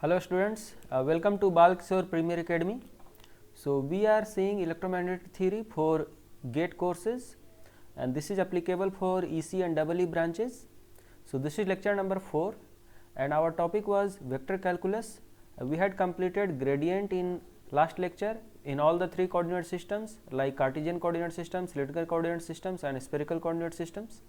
Hello students, welcome to Balkishore Premier Academy. So we are seeing electromagnetic theory for GATE courses and this is applicable for EC and EE branches. So this is lecture number 4 and our topic was vector calculus. We had completed gradient in last lecture in all the 3 coordinate systems like Cartesian coordinate systems, cylindrical coordinate systems and spherical coordinate systems.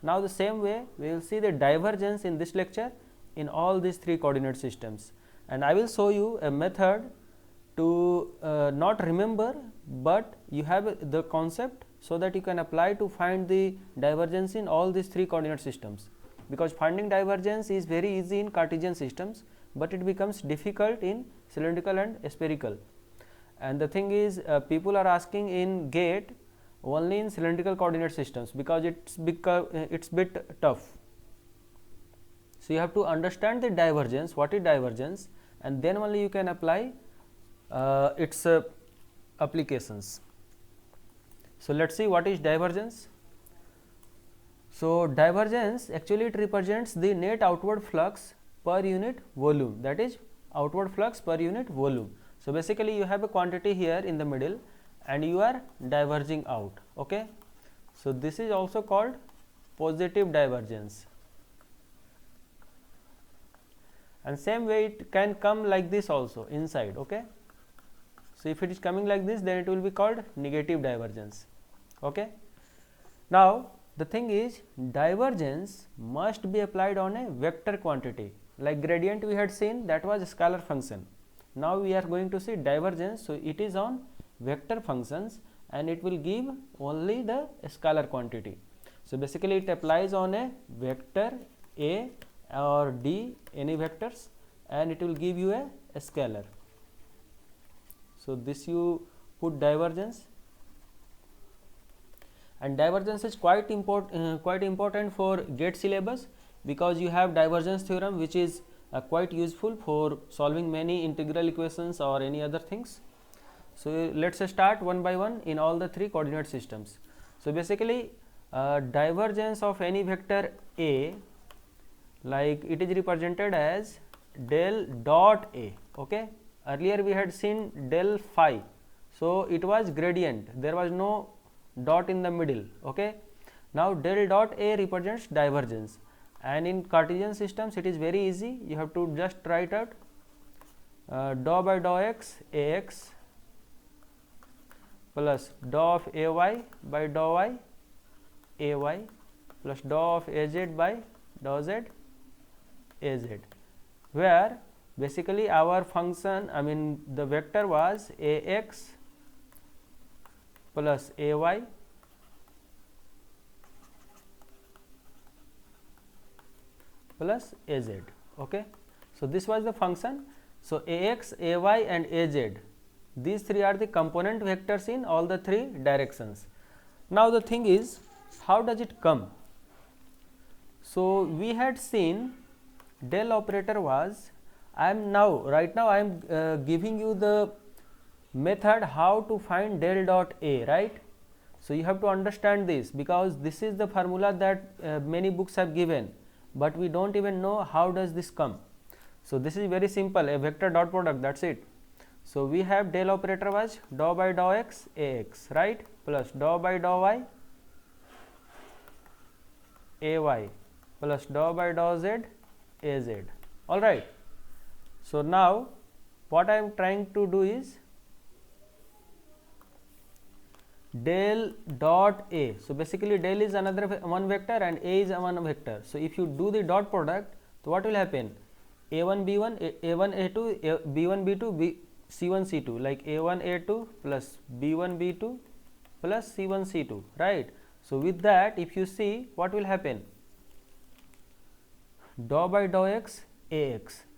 Now the same way we will see the divergence in this lecture in all these 3 coordinate systems, and I will show you a method to not remember, but you have the concept so that you can apply to find the divergence in all these 3 coordinate systems, because finding divergence is very easy in Cartesian systems, but it becomes difficult in cylindrical and spherical. And the thing is people are asking in GATE only in cylindrical coordinate systems because it's bit tough. So you have to understand the divergence, what is divergence, and then only you can apply its applications. So let's see what is divergence. So divergence actually it represents the net outward flux per unit volume, that is outward flux per unit volume. So basically you have a quantity here in the middle and you are diverging out. Okay. So this is also called positive divergence. And same way it can come like this also inside. Okay. So if it is coming like this, then it will be called negative divergence. Okay. Now the thing is divergence must be applied on a vector quantity, like gradient we had seen, that was a scalar function. Now we are going to see divergence, so it is on vector functions and it will give only the scalar quantity. So basically it applies on a vector A or D, any vectors, and it will give you a scalar. So this you put divergence, and divergence is quite important for GATE syllabus, because you have divergence theorem which is quite useful for solving many integral equations or any other things. So let's start one by one in all the 3 coordinate systems. So basically divergence of any vector A, like it is represented as del dot A. Okay. Earlier we had seen del phi, so it was gradient, there was no dot in the middle. Okay. Now del dot A represents divergence, and in Cartesian systems it is very easy, you have to just write out dou by dou x Ax plus dou of Ay by dou y Ay plus dou of Az by dou z Az, where basically our function, I mean the vector was Ax plus Ay plus Az. Okay. So this was the function. So Ax, Ay and Az, these 3 are the component vectors in all the 3 directions. Now the thing is, how does it come? So we had seen del operator was, right now I am giving you the method how to find del dot A, right? So you have to understand this, because this is the formula that many books have given, but we don't even know how does this come. So this is very simple, a vector dot product, that's it. So we have del operator was dou by dou x Ax, right, plus dou by dou y Ay plus dou by dou z Az. All right. So now what I am trying to do is del dot A. So basically del is another one vector and A is one vector. So if you do the dot product, so what will happen? A1 B1 A1 A2 B1 B2 C1 C2, like A1 A2 plus B1 B2 plus C1 C2, right? So with that, if you see what will happen, dou by dou x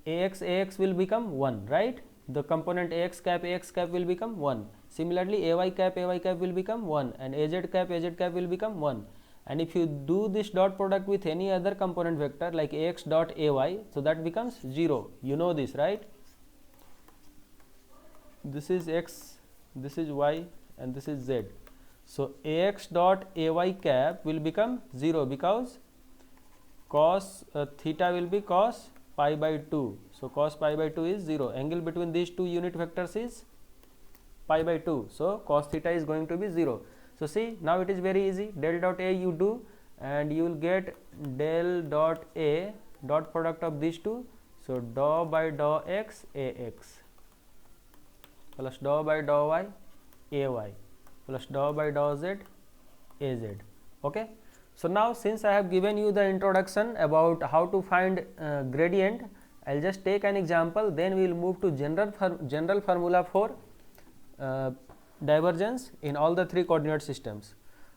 Ax will become 1, right? The component Ax cap will become 1. Similarly Ay cap will become 1 and Az cap will become 1. And if you do this dot product with any other component vector like Ax dot Ay, so that becomes 0. You know this, right? This is x, this is y and this is z. So Ax dot Ay cap will become 0, because cos theta will be cos pi by 2. So cos pi by 2 is 0. Angle between these two unit vectors is pi by 2. So cos theta is going to be 0. So see, now it is very easy. Del dot A you do, and you will get del dot A dot product of these two. So dou by dou x ax plus dou by dou y ay plus dou by dou z az. Okay. So now, since I have given you the introduction about how to find gradient, I will just take an example, then we will move to general formula for divergence in all the three coordinate systems.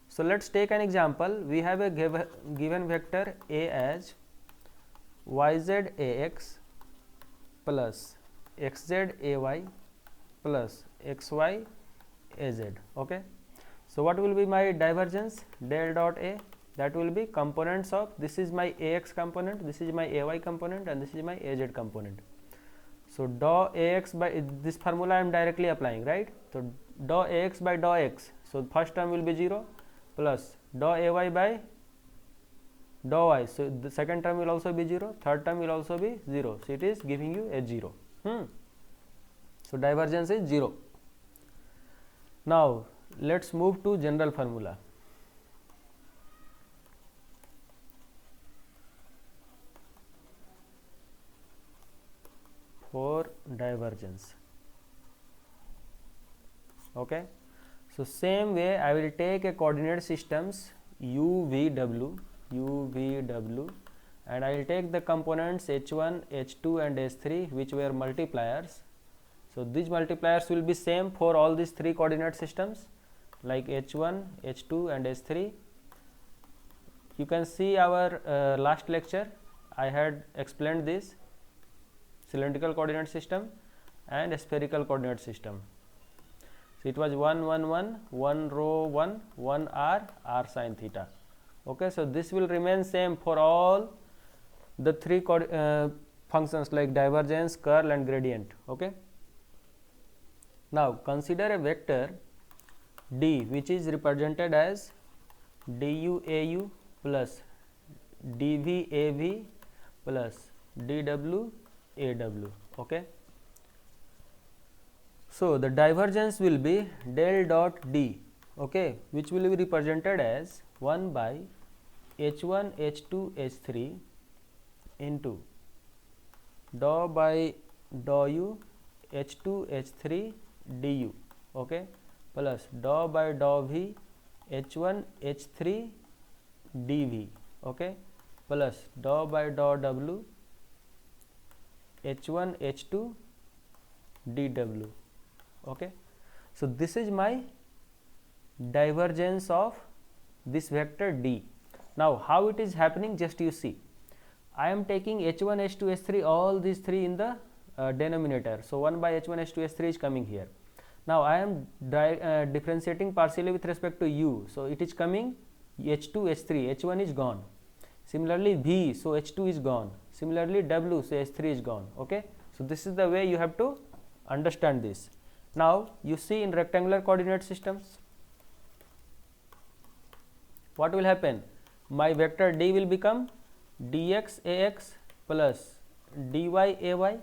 So let us take an example. We have a given vector A as yz ax plus xz ay plus xy az. Okay. So what will be my divergence? Del dot A, that will be components of, this is my ax component, this is my ay component, and this is my az component. So dou ax by this formula I am directly applying, right? So dou ax by dou x, so first term will be 0 plus dou ay by dou y, so the second term will also be 0, third term will also be 0, so it is giving you a 0. So divergence is 0. Now let us move to general formula. For divergence. Okay. So same way I will take a coordinate systems u, v, w, and I will take the components h1, h2 and h3 which were multipliers. So these multipliers will be same for all these three coordinate systems like h1, h2 and h3. You can see our last lecture, I had explained this cylindrical coordinate system and a spherical coordinate system. So it was 1 1 1, 1 rho 1, 1 r, r sin theta. Okay, so this will remain same for all the three functions like divergence, curl and gradient. Okay. Now consider a vector d which is represented as du au plus dv av plus dw aw. Okay. So the divergence will be del dot d, okay, which will be represented as 1 by h1 h2 h3 into dou by dou u h2 h3 du, okay, plus dou by dou v h1 h3 dv, okay, plus dou by dou w h1 h2 dw. Okay. So this is my divergence of this vector d. Now how it is happening, just you see, I am taking h1 h2 h3 all these three in the denominator. So 1 by h1 h2 h3 is coming here. Now I am differentiating partially with respect to u, so it is coming h2 h3, h1 is gone. Similarly v, so h2 is gone. Similarly w, so h3 is gone. Okay. So this is the way you have to understand this. Now you see in rectangular coordinate systems, what will happen? My vector d will become dx ax plus dy ay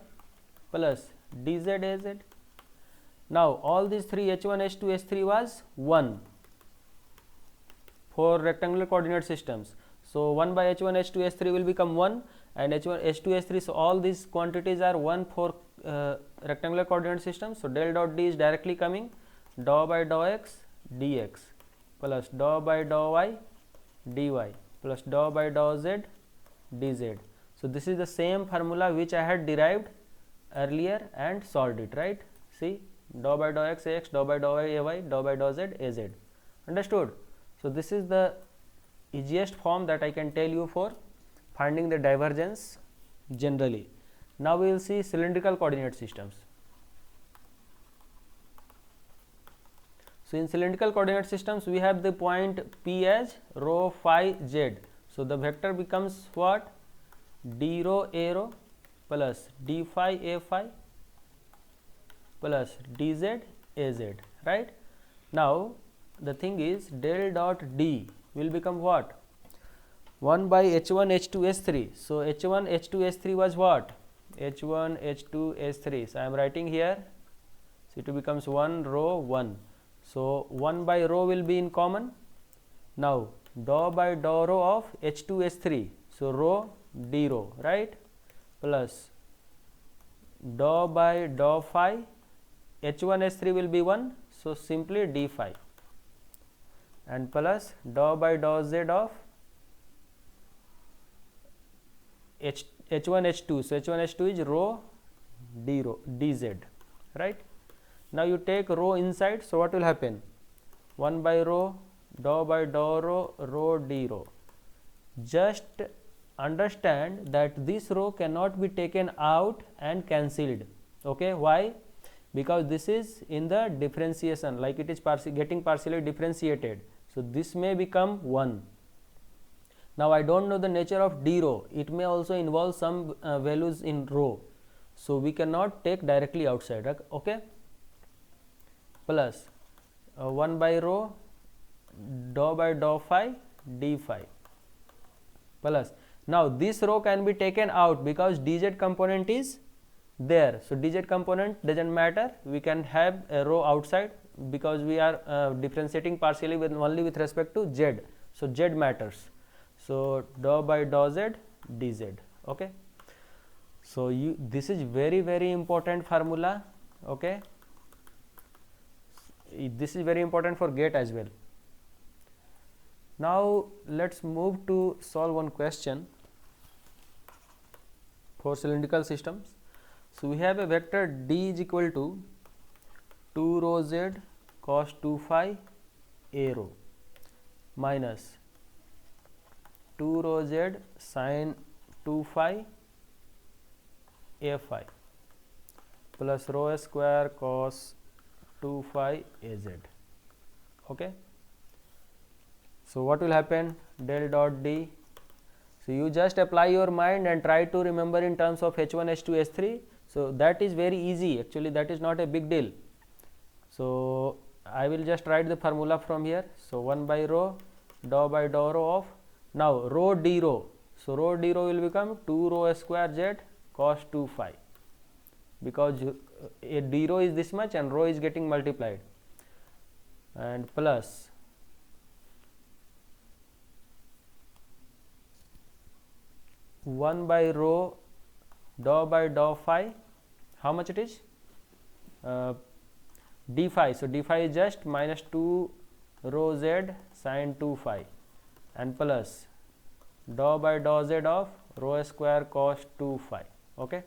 plus dz az. Now all these three h1 h2 h3 was 1 for rectangular coordinate systems. So 1 by h1 h2 h3 will become 1 and h1 h2 h3, so all these quantities are 1 for rectangular coordinate system. So del dot d is directly coming dou by dou x dx plus dou by dou y dy plus dou by dou z dz. So this is the same formula which I had derived earlier and solved it, right? See, dou by dou x ax, dou by dou y ay, dou by dou z az. Understood? So this is the easiest form that I can tell you for finding the divergence generally. Now we will see cylindrical coordinate systems. So in cylindrical coordinate systems we have the point P as rho phi z. So the vector becomes what? D rho a rho plus d phi a phi plus dz az, right? Now the thing is del dot d will become what? 1 by H1 H2 S3. So H1 H2 S3 was what? H1 H2 S3. So I am writing here. So it becomes 1 rho 1. So 1 by rho will be in common. Now dou by dou rho of H2 S3. So rho d rho, right? Plus dou by dou phi. H1 S3 will be 1. So simply d phi. And plus dou by dou z of H1 H2. So H1 H2 is rho dz, right? Now you take rho inside. So what will happen? 1 by rho dou by dou rho rho d rho. Just understand that this rho cannot be taken out and cancelled. Okay, why? Because this is in the differentiation, like it is getting partially differentiated. So this may become 1. Now I don't know the nature of d rho. It may also involve some values in rho. So we cannot take directly outside. Okay. Plus 1 by rho dou by dou phi d phi. Plus now this rho can be taken out because dz component is there. So dz component doesn't matter. We can have a rho outside because we are differentiating partially with only with respect to z. So z matters. So dou by dou z dz. Okay. So this is very important formula. Okay. This is very important for GATE as well. Now let's move to solve one question for cylindrical systems. So we have a vector d is equal to 2 rho z cos 2 phi a rho minus 2 rho z sin 2 phi a phi plus rho square cos 2 phi a z. Okay. So what will happen? Del dot d. So you just apply your mind and try to remember in terms of H1 H2 H3. So that is very easy. Actually that is not a big deal. So I will just write the formula from here. So 1 by rho dou by dou rho of, now rho d rho. So rho d rho will become 2 rho square z cos 2 phi, because a d rho is this much and rho is getting multiplied, and plus one by rho dou by dou phi. How much it is? D phi. So d phi is just minus 2 rho z sin 2 phi and plus dou by dou z of rho square cos 2 phi. Okay.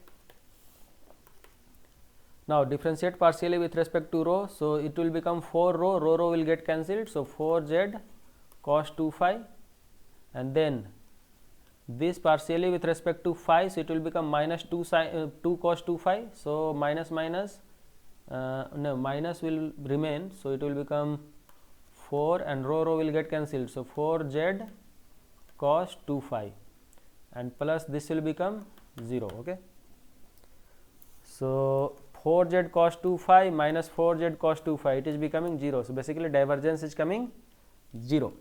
Now differentiate partially with respect to rho. So it will become 4 rho. Rho will get cancelled. So 4 z cos 2 phi, and then this partially with respect to phi. So it will become minus 2 cos 2 phi. So minus will remain. So it will become 4 and rho will get cancelled. So 4 z cos 2 phi and plus this will become 0. Okay. So 4 z cos 2 phi minus 4 z cos 2 phi, it is becoming 0. So basically divergence is coming 0.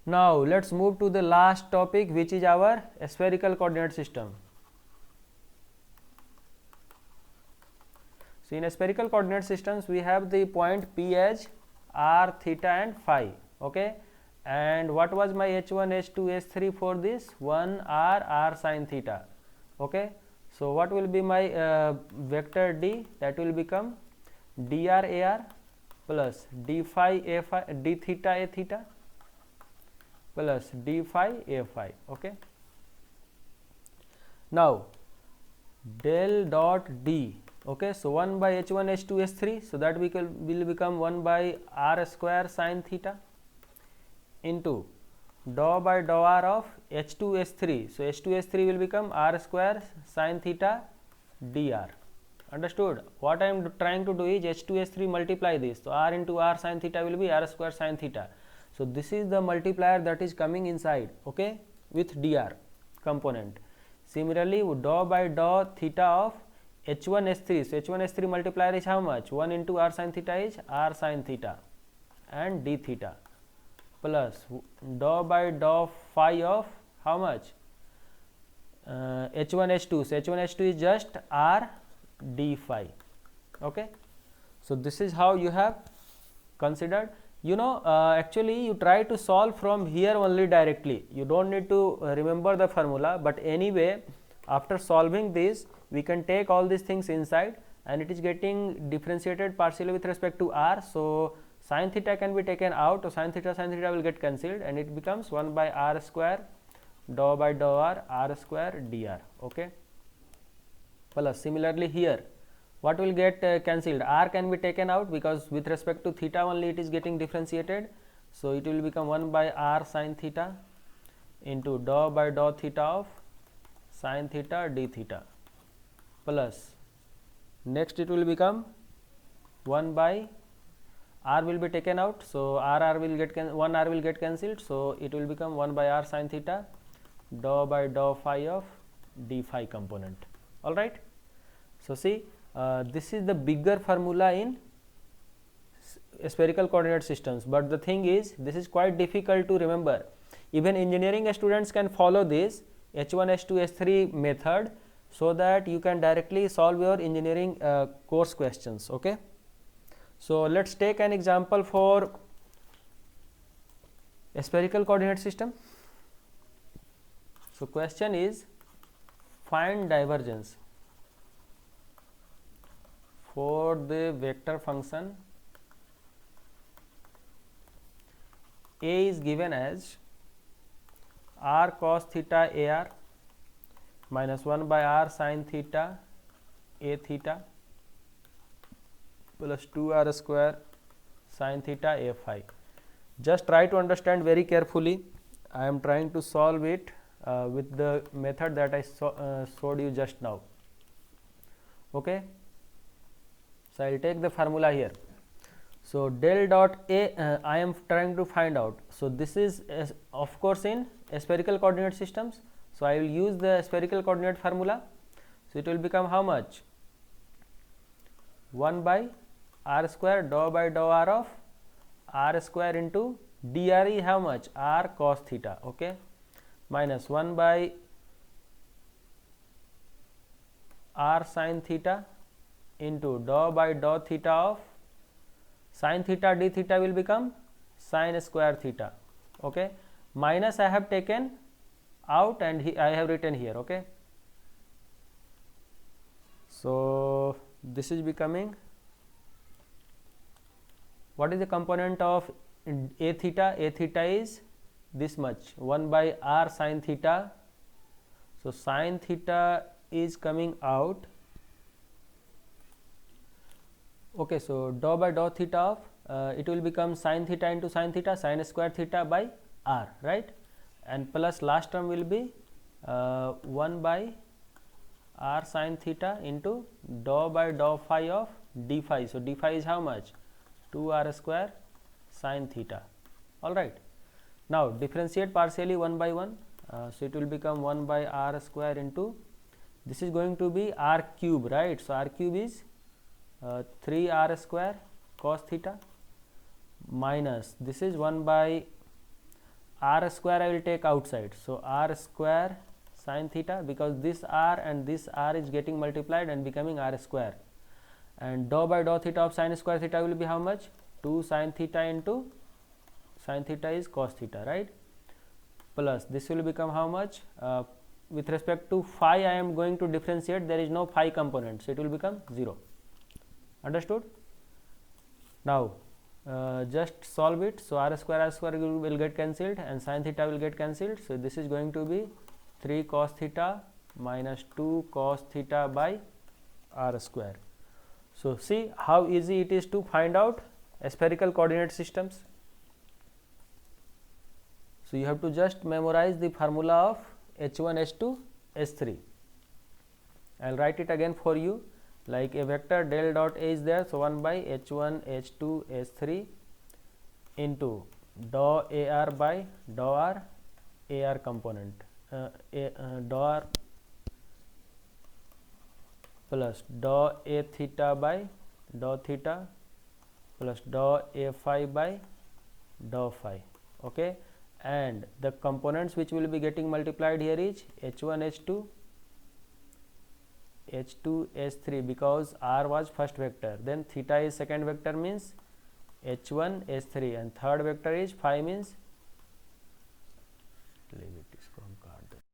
Now let's move to the last topic, which is our spherical coordinate system. So in spherical coordinate systems we have the point P as r, theta and phi. Okay. And what was my H1 H2 H3 for this? 1 r sin theta. Okay. So what will be my vector d? That will become dr ar plus d phi a phi, d theta a theta plus d phi a phi. Okay. Now del dot d. Okay. So 1 by H1 H2 H3. So that will become 1 by r square sin theta into dou by dou r of H2 H3. So H2 H3 will become r square sin theta dr. Understood? What I am trying to do is H2 H3 multiply this. So r into r sin theta will be r square sin theta. So this is the multiplier that is coming inside. Okay, with dr component. Similarly, dou by dou theta of H1 H3. So H1 H3 multiplier is how much? 1 into r sin theta is r sin theta and d theta plus dou by dou phi of how much? H1 H2. So H1 H2 is just R d phi. Okay, so this is how you have considered. You know, actually you try to solve from here only directly. You don't need to remember the formula, but anyway after solving this we can take all these things inside, and it is getting differentiated partially with respect to r. So sin theta can be taken out, so sin theta will get cancelled, and it becomes 1 by r square dou by dou r square dr. Okay, plus similarly here what will get cancelled? R can be taken out because with respect to theta only it is getting differentiated. So it will become 1 by r sin theta into dou by dou theta of sin theta d theta, plus next it will become 1 by r will be taken out. So r will get 1 r will get cancelled. So it will become 1 by r sin theta dou by dou phi of d phi component. All right. So see, this is the bigger formula in spherical coordinate systems, but the thing is this is quite difficult to remember. Even engineering students can follow this H1 H2 H3 method, so that you can directly solve your engineering course questions. Okay, so let's take an example for a spherical coordinate system. So question is, find divergence for the vector function A is given as r cos theta ar minus 1 by r sin theta a theta plus 2r square sin theta a phi. Just try to understand very carefully. I am trying to solve it with the method that I showed you just now. Okay, so I will take the formula here. So del dot A I am trying to find out. So this is of course in spherical coordinate systems. So I will use the spherical coordinate formula. So it will become how much? 1 by r square dou by dou r of r square into dr is how much? R cos theta. Okay, minus 1 by r sin theta into dou by dou theta of sin theta d theta will become sin square theta. Okay, minus I have taken out and I have written here. Okay, so this is becoming, what is the component of a theta? A theta is this much, 1 by r sin theta. So sin theta is coming out. Okay, so dou by dou theta of it will become sin theta into sin theta, sin square theta by r, right? And plus last term will be 1 by r sin theta into dou by dou phi of d phi. So d phi is how much? 2r square sin theta. All right. Now differentiate partially 1 by 1. So it will become 1 by r square into, this is going to be r cube, right? So r cube is 3r square cos theta minus, this is 1 by r square I will take outside. So r square sin theta, because this r and this r is getting multiplied and becoming r square, and dou by dou theta of sin square theta will be how much? 2 sin theta into sin theta is cos theta, right? Plus this will become how much? With respect to phi I am going to differentiate, there is no phi component, so it will become 0. Understood? Now just solve it. So r square will get cancelled and sin theta will get cancelled. So this is going to be 3 cos theta minus 2 cos theta by r square. So see how easy it is to find out spherical coordinate systems. So you have to just memorize the formula of H1 H2 H3. I will write it again for you. Like a vector del dot A is there, so 1 by H1 H2 H3 into dou AR by dou R AR component, dou R plus dou A theta by dou theta plus dou A phi by dou phi. okay, and the components which will be getting multiplied here is h1 h2 h2 h3 because r was first vector, then theta is second vector means h1 h3, and third vector is phi means